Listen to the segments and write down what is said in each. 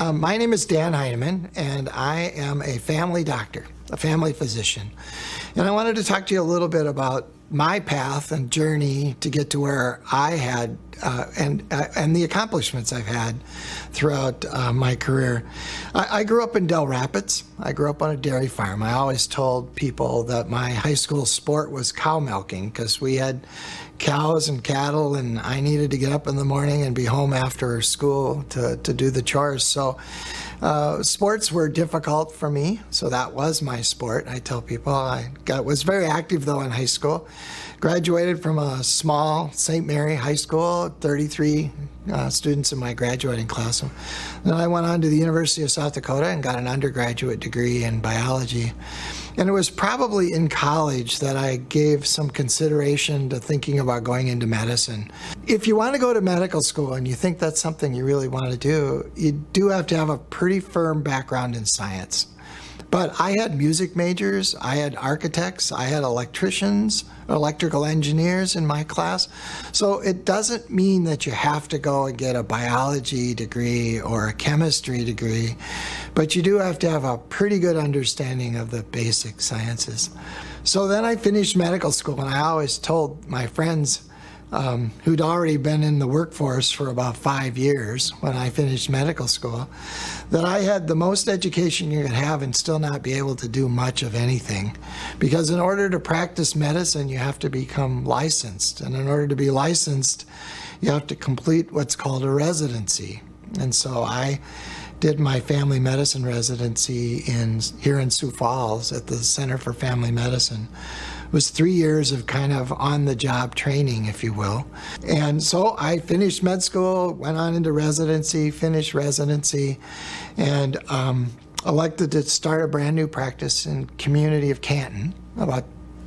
My name is Dan Heinemann, and I am a family doctor, a family physician. And I wanted to talk to you a little bit about my path and journey to get to where I had and the accomplishments I've had throughout my career. I grew up in Del Rapids. I grew up on a dairy farm. I always told people that my high school sport was cow milking because we had cows and cattle, and I needed to get up in the morning and be home after school to do the chores. So sports were difficult for me, so that was my sport. I tell people was very active though in high school. Graduated from a small St. Mary high school, 33 students in my graduating class. Then I went on to the University of South Dakota and got an undergraduate degree in biology. And it was probably in college that I gave some consideration to thinking about going into medicine. If you want to go to medical school and you think that's something you really want to do, you do have to have a pretty firm background in science. But I had music majors, I had architects, I had electricians, electrical engineers in my class. So it doesn't mean that you have to go and get a biology degree or a chemistry degree, but you do have to have a pretty good understanding of the basic sciences. So then I finished medical school, and I always told my friends who'd already been in the workforce for about 5 years when I finished medical school, that I had the most education you could have and still not be able to do much of anything. Because in order to practice medicine, you have to become licensed. And in order to be licensed, you have to complete what's called a residency. And so I did my family medicine residency here in Sioux Falls at the Center for Family Medicine. It was 3 years of kind of on-the-job training, if you will. And so I finished med school, went on into residency, finished residency, and elected to start a brand new practice in community of Canton, about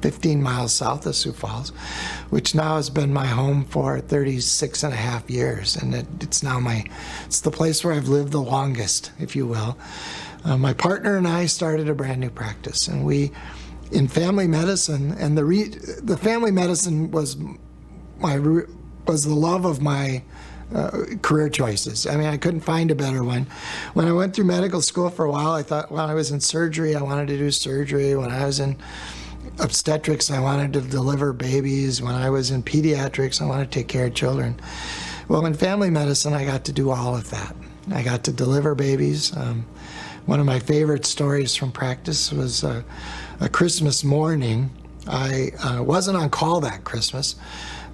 15 miles south of Sioux Falls, which now has been my home for 36 and a half years. And it's the place where I've lived the longest, if you will. My partner and I started a brand new practice, and in family medicine, and the family medicine was the love of my career choices. I mean, I couldn't find a better one. When I went through medical school for a while, I thought, when I was in surgery, I wanted to do surgery. When I was in obstetrics, I wanted to deliver babies. When I was in pediatrics, I wanted to take care of children. Well, in family medicine, I got to do all of that. I got to deliver babies. One of my favorite stories from practice was a Christmas morning. I wasn't on call that Christmas,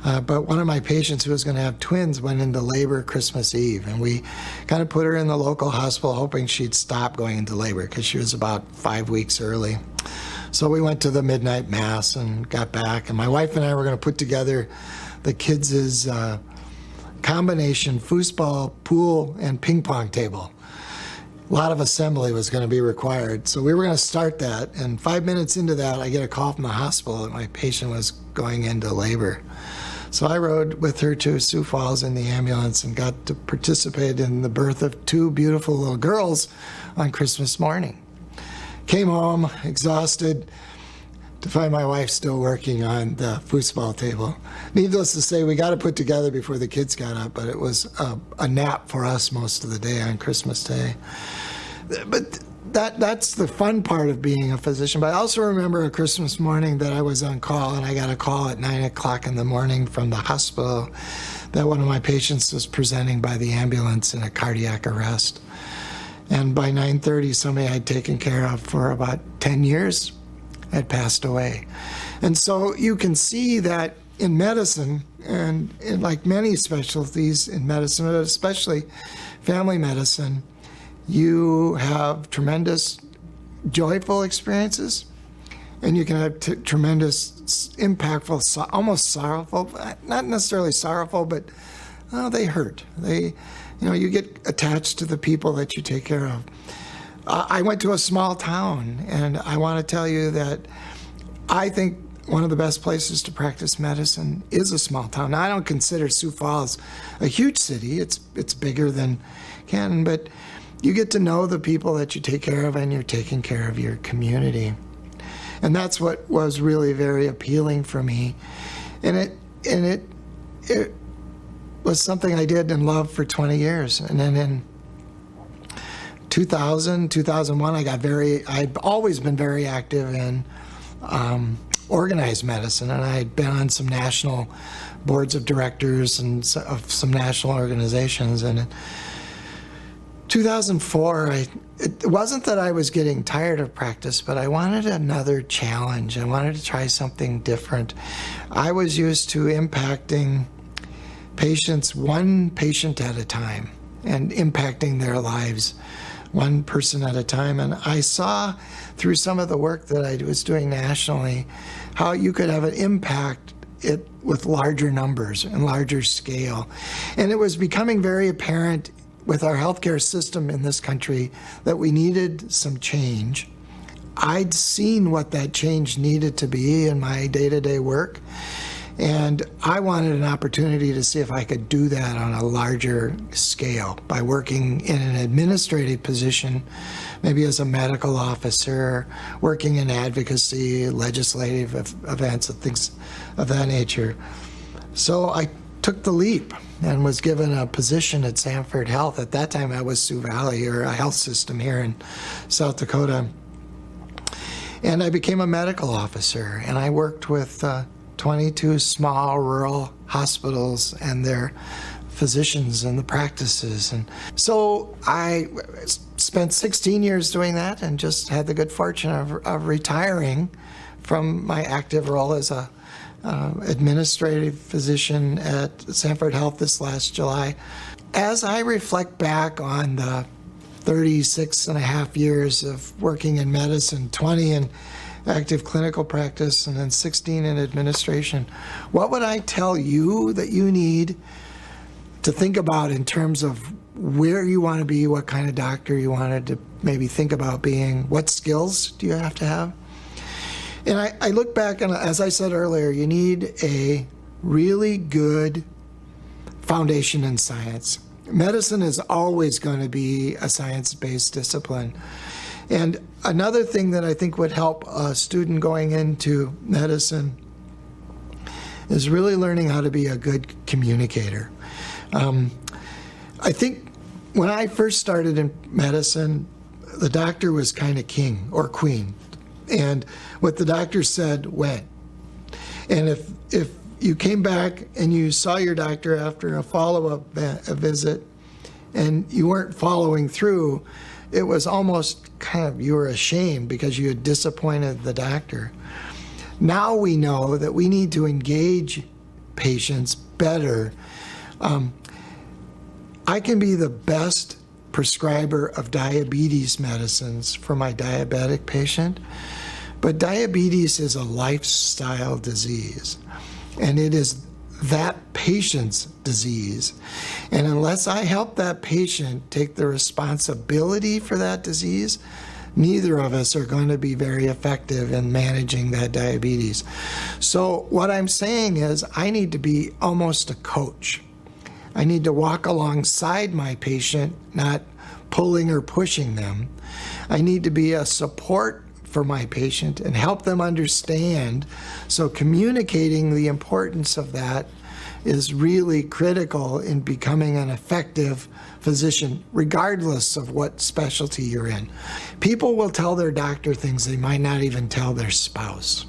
but one of my patients who was going to have twins went into labor Christmas Eve, and we kind of put her in the local hospital hoping she'd stop going into labor because she was about 5 weeks early. So we went to the midnight mass and got back, and my wife and I were going to put together the kids' combination foosball, pool, and ping pong table. A lot of assembly was going to be required. So we were going to start that, and 5 minutes into that, I get a call from the hospital that my patient was going into labor. So I rode with her to Sioux Falls in the ambulance and got to participate in the birth of 2 beautiful little girls on Christmas morning. Came home exhausted to find my wife still working on the foosball table. Needless to say, we got it put together before the kids got up, but it was a nap for us most of the day on Christmas Day. But that's the fun part of being a physician. But I also remember a Christmas morning that I was on call, and I got a call at 9 o'clock in the morning from the hospital that one of my patients was presenting by the ambulance in a cardiac arrest. And by 9:30, somebody I'd taken care of for about 10 years had passed away. And so you can see that in medicine, and in like many specialties in medicine, but especially family medicine, you have tremendous joyful experiences, and you can have tremendous impactful, almost sorrowful, not necessarily sorrowful, but they hurt. You get attached to the people that you take care of. I went to a small town, and I want to tell you that I think one of the best places to practice medicine is a small town. Now, I don't consider Sioux Falls a huge city. It's bigger than Canton, but you get to know the people that you take care of, and you're taking care of your community. And that's what was really very appealing for me. And it was something I did and loved for 20 years. And then in 2001, I've always been very active in organized medicine, and I had been on some national boards of directors and of some national organizations. And in 2004, it wasn't that I was getting tired of practice, but I wanted another challenge. I wanted to try something different. I was used to impacting patients one patient at a time and impacting their lives one person at a time. And I saw through some of the work that I was doing nationally how you could have an impact with larger numbers and larger scale. And it was becoming very apparent with our healthcare system in this country that we needed some change. I'd seen what that change needed to be in my day-to-day work, and I wanted an opportunity to see if I could do that on a larger scale by working in an administrative position, maybe as a medical officer, working in advocacy, legislative events, and things of that nature. So I took the leap and was given a position at Sanford Health. At that time, I was Sioux Valley, or a health system here in South Dakota. And I became a medical officer, and I worked with 22 small rural hospitals and their physicians and the practices. And so I spent 16 years doing that and just had the good fortune of retiring from my active role as a administrative physician at Sanford Health this last July. As I reflect back on the 36 and a half years of working in medicine, 20 in active clinical practice, and then 16 in administration, what would I tell you that you need to think about in terms of where you want to be, what kind of doctor you wanted to maybe think about being, what skills do you have to have? And I look back, and as I said earlier, you need a really good foundation in science. Medicine is always going to be a science-based discipline. And another thing that I think would help a student going into medicine is really learning how to be a good communicator. I think when I first started in medicine, the doctor was kind of king or queen. And what the doctor said went. And if you came back and you saw your doctor after a follow-up visit and you weren't following through, it was almost kind of, you were ashamed because you had disappointed the doctor. Now we know that we need to engage patients better. I can be the best prescriber of diabetes medicines for my diabetic patient, but diabetes is a lifestyle disease, and it is that patient's disease. And unless I help that patient take the responsibility for that disease, neither of us are going to be very effective in managing that diabetes. So what I'm saying is I need to be almost a coach. I need to walk alongside my patient, not pulling or pushing them. I need to be a support for my patient and help them understand. So communicating the importance of that is really critical in becoming an effective physician, regardless of what specialty you're in. People will tell their doctor things they might not even tell their spouse.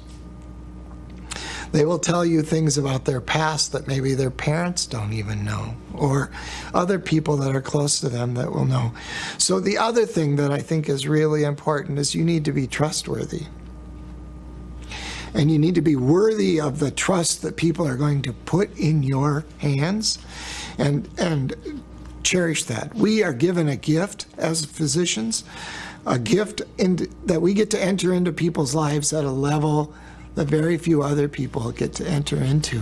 They will tell you things about their past that maybe their parents don't even know, or other people that are close to them that will know. So the other thing that I think is really important is you need to be trustworthy. And you need to be worthy of the trust that people are going to put in your hands, and cherish that. We are given a gift as physicians, a gift that we get to enter into people's lives at a level that very few other people get to enter into.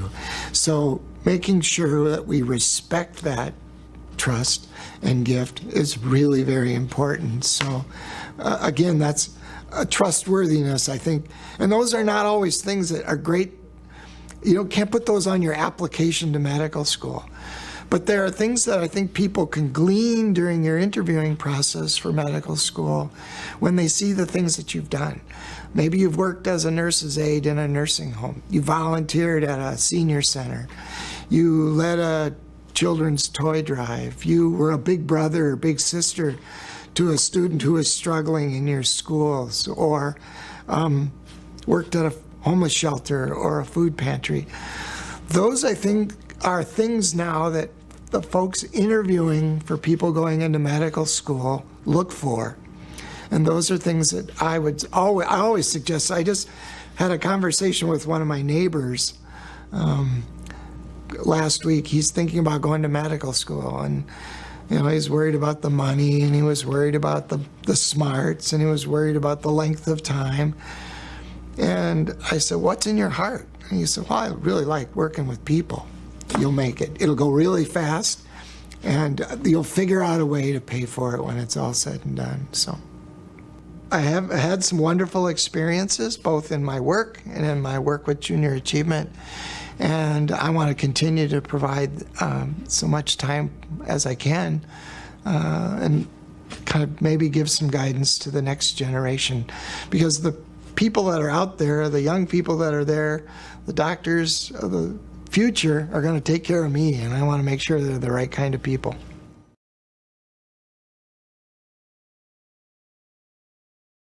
So making sure that we respect that trust and gift is really very important. So again, that's a trustworthiness, I think. And those are not always things that are great. You can't put those on your application to medical school. But there are things that I think people can glean during your interviewing process for medical school when they see the things that you've done. Maybe you've worked as a nurse's aide in a nursing home. You volunteered at a senior center. You led a children's toy drive. You were a big brother or big sister to a student who is struggling in your schools, or worked at a homeless shelter or a food pantry. Those, I think, are things now that the folks interviewing for people going into medical school look for. And those are things that I always suggest. I just had a conversation with one of my neighbors last week. He's thinking about going to medical school, and he's worried about the money, and he was worried about the smarts, and he was worried about the length of time. And I said, "What's in your heart?" And he said, "Well, I really like working with people. You'll make it. It'll go really fast, and you'll figure out a way to pay for it when it's all said and done." So I have had some wonderful experiences, both in my work and in my work with Junior Achievement. And I want to continue to provide so much time as I can, and kind of maybe give some guidance to the next generation. Because the people that are out there, the young people that are there, the doctors of the future are going to take care of me, and I want to make sure they're the right kind of people.